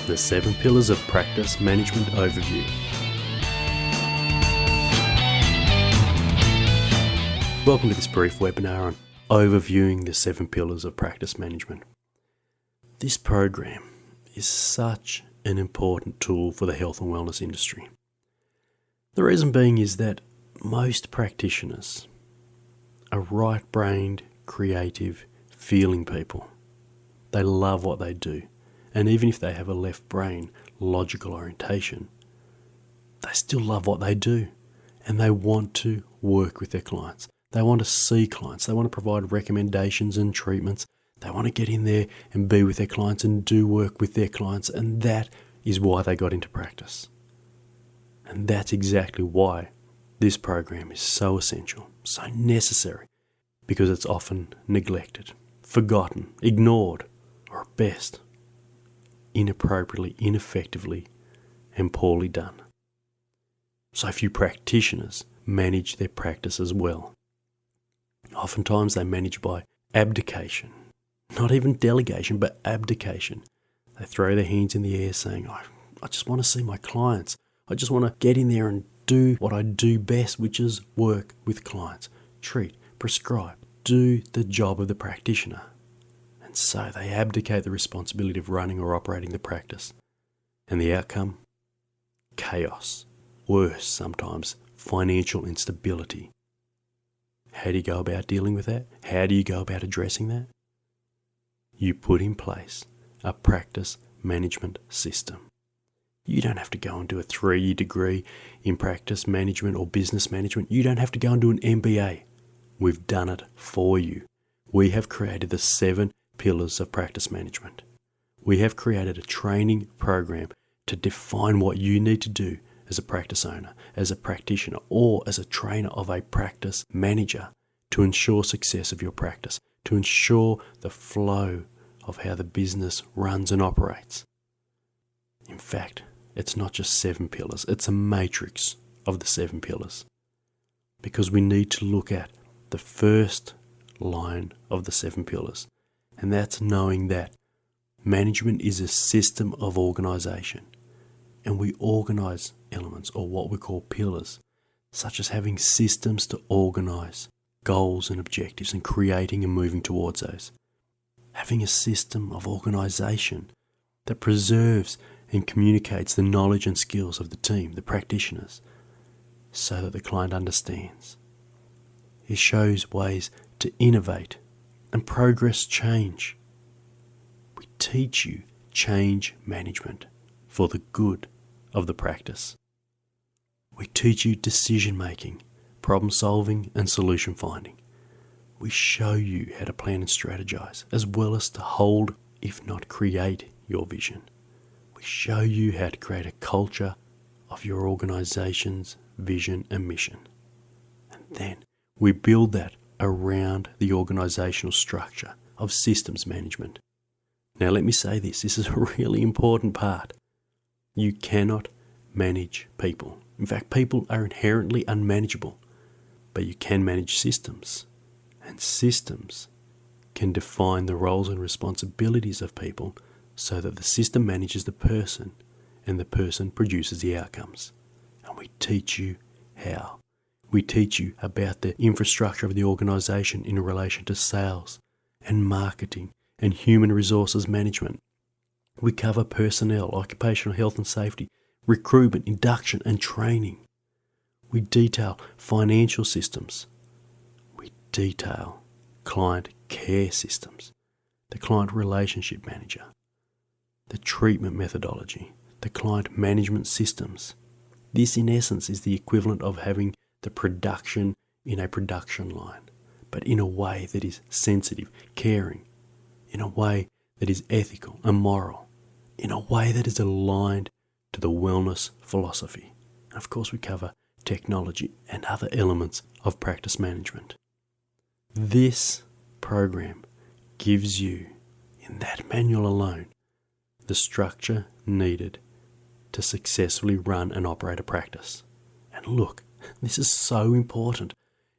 The 7 Pillars of Practice Management Overview. Welcome to this brief webinar on overviewing the 7 Pillars of Practice Management. This program is such an important tool for the health and wellness industry. The reason being is that most practitioners are right-brained, creative, feeling people. They love what they do. And even if they have a left brain, logical orientation, they still love what they do. And they want to work with their clients. They want to see clients. They want to provide recommendations and treatments. They want to get in there and be with their clients and do work with their clients. And that is why they got into practice. And that's exactly why this program is so essential, so necessary, because it's often neglected, forgotten, ignored, or at best, inappropriately, ineffectively, and poorly done. So few practitioners manage their practices well. Oftentimes they manage by abdication, not even delegation, but abdication. They throw their hands in the air saying, I just want to see my clients. I just want to get in there and do what I do best, which is work with clients, treat, prescribe, do the job of the practitioner. And so they abdicate the responsibility of running or operating the practice. And the outcome? Chaos. Worse, sometimes, financial instability. How do you go about dealing with that? How do you go about addressing that? You put in place a practice management system. You don't have to go and do a 3-year degree in practice management or business management. You don't have to go and do an MBA. We've done it for you. We have created the 7 Pillars of Practice Management. We have created a training program to define what you need to do as a practice owner, as a practitioner, or as a trainer of a practice manager to ensure success of your practice, to ensure the flow of how the business runs and operates. In fact, it's not just 7 pillars, it's a matrix of the 7 pillars. Because we need to look at the first line of the 7 pillars. And that's knowing that management is a system of organisation. And we organise elements, or what we call pillars, such as having systems to organise goals and objectives and creating and moving towards those. Having a system of organisation that preserves and communicates the knowledge and skills of the team, the practitioners, so that the client understands. It shows ways to innovate and progress change. We teach you change management for the good of the practice. We teach you decision making, problem solving and solution finding. We show you how to plan and strategize, as well as to hold, if not create, your vision. We show you how to create a culture of your organization's vision and mission. And then we build that around the organizational structure of systems management. Now let me say this is a really important part. You cannot manage people. In fact, people are inherently unmanageable, but you can manage systems. And systems can define the roles and responsibilities of people so that the system manages the person and the person produces the outcomes. And we teach you how. We teach you about the infrastructure of the organisation in relation to sales and marketing and human resources management. We cover personnel, occupational health and safety, recruitment, induction and training. We detail financial systems. We detail client care systems, the client relationship manager, the treatment methodology, the client management systems. This in essence is the equivalent of having the production in a production line, but in a way that is sensitive, caring, in a way that is ethical and moral, in a way that is aligned to the wellness philosophy. And of course, we cover technology and other elements of practice management. This program gives you, in that manual alone, the structure needed to successfully run and operate a practice. And look, this is so important.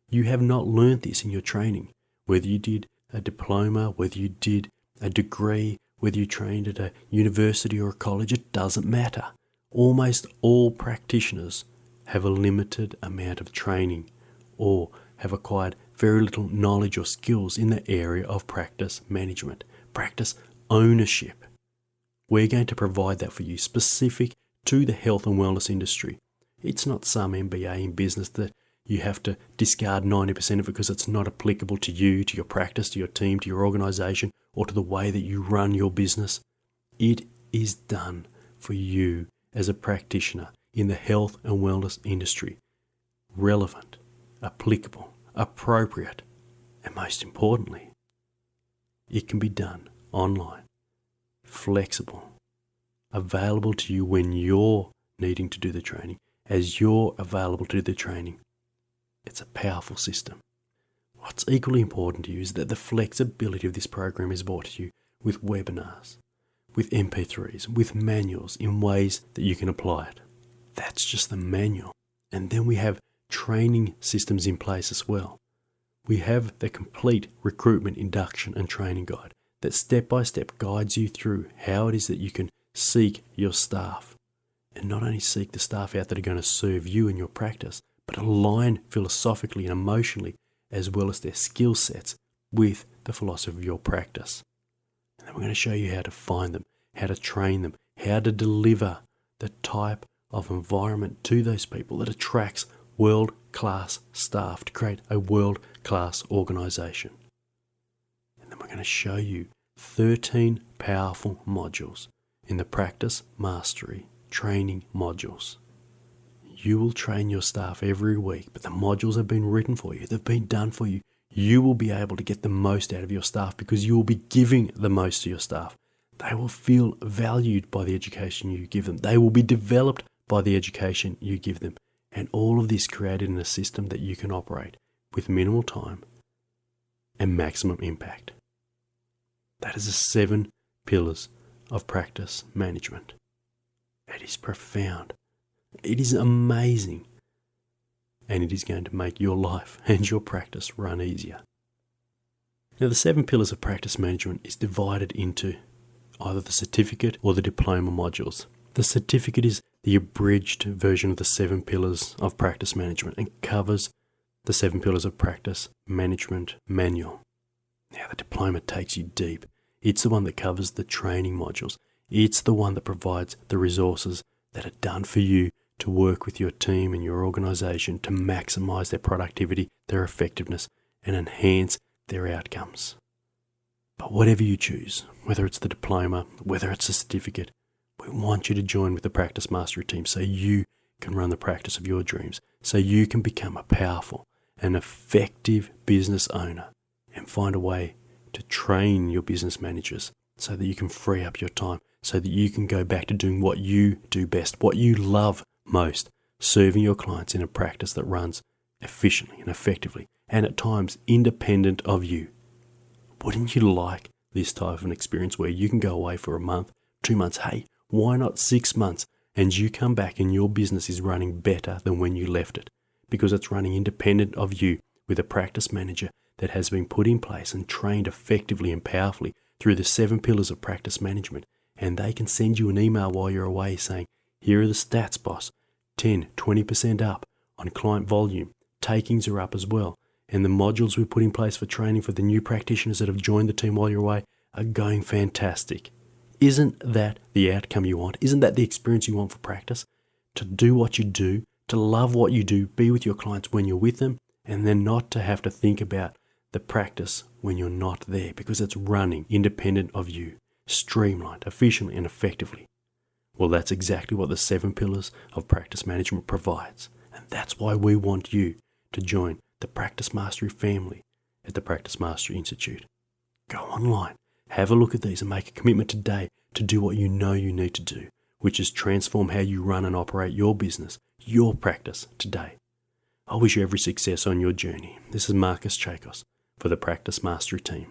You have not learnt this in your training, whether you did a diploma, whether you did a degree, whether you trained at a university or a college, it doesn't matter. Almost all practitioners have a limited amount of training or have acquired very little knowledge or skills in the area of practice management, practice ownership. We're going to provide that for you specific to the health and wellness industry. It's not some MBA in business that you have to discard 90% of it because it's not applicable to you, to your practice, to your team, to your organisation, or to the way that you run your business. It is done for you as a practitioner in the health and wellness industry. Relevant, applicable, appropriate, and most importantly, it can be done online, flexible, available to you when you're needing to do the training, as you're available to do the training. It's a powerful system. What's equally important to you is that the flexibility of this program is brought to you with webinars, with MP3s, with manuals in ways that you can apply it. That's just the manual. And then we have training systems in place as well. We have the complete recruitment induction and training guide that step by step guides you through how it is that you can seek your staff. And not only seek the staff out that are going to serve you in your practice, but align philosophically and emotionally as well as their skill sets with the philosophy of your practice. And then we're going to show you how to find them, how to train them, how to deliver the type of environment to those people that attracts world-class staff to create a world-class organisation. And then we're going to show you 13 powerful modules in the Practice Mastery training modules. You will train your staff every week, but the modules have been written for you. They've been done for you. You will be able to get the most out of your staff because you will be giving the most to your staff. They will feel valued by the education you give them. They will be developed by the education you give them. And all of this created in a system that you can operate with minimal time and maximum impact. That is the 7 pillars of practice management. It is profound. It is amazing. And it is going to make your life and your practice run easier. Now, the 7 pillars of practice management is divided into either the certificate or the diploma modules. The certificate is the abridged version of the 7 pillars of practice management and covers the 7 pillars of practice management manual. Now, the diploma takes you deep. It's the one that covers the training modules. It's the one that provides the resources that are done for you to work with your team and your organisation to maximise their productivity, their effectiveness, and enhance their outcomes. But whatever you choose, whether it's the diploma, whether it's a certificate, we want you to join with the Practice Mastery team so you can run the practice of your dreams, so you can become a powerful and effective business owner and find a way to train your business managers so that you can free up your time, so that you can go back to doing what you do best, what you love most, serving your clients in a practice that runs efficiently and effectively, and at times independent of you. Wouldn't you like this type of an experience where you can go away for a month, 2 months, hey, why not 6 months, and you come back and your business is running better than when you left it, because it's running independent of you with a practice manager that has been put in place and trained effectively and powerfully through the 7 pillars of practice management, and they can send you an email while you're away saying, here are the stats, boss, 10, 20% up on client volume, takings are up as well, and the modules we put in place for training for the new practitioners that have joined the team while you're away are going fantastic. Isn't that the outcome you want? Isn't that the experience you want for practice? To do what you do, to love what you do, be with your clients when you're with them, and then not to have to think about the practice when you're not there because it's running independent of you, streamlined, efficiently and effectively. Well, that's exactly what the 7 pillars of practice management provides. And that's why we want you to join the Practice Mastery family at the Practice Mastery Institute. Go online, have a look at these and make a commitment today to do what you know you need to do, which is transform how you run and operate your business, your practice today. I wish you every success on your journey. This is Marcus Chakos for the Practice Mastery team.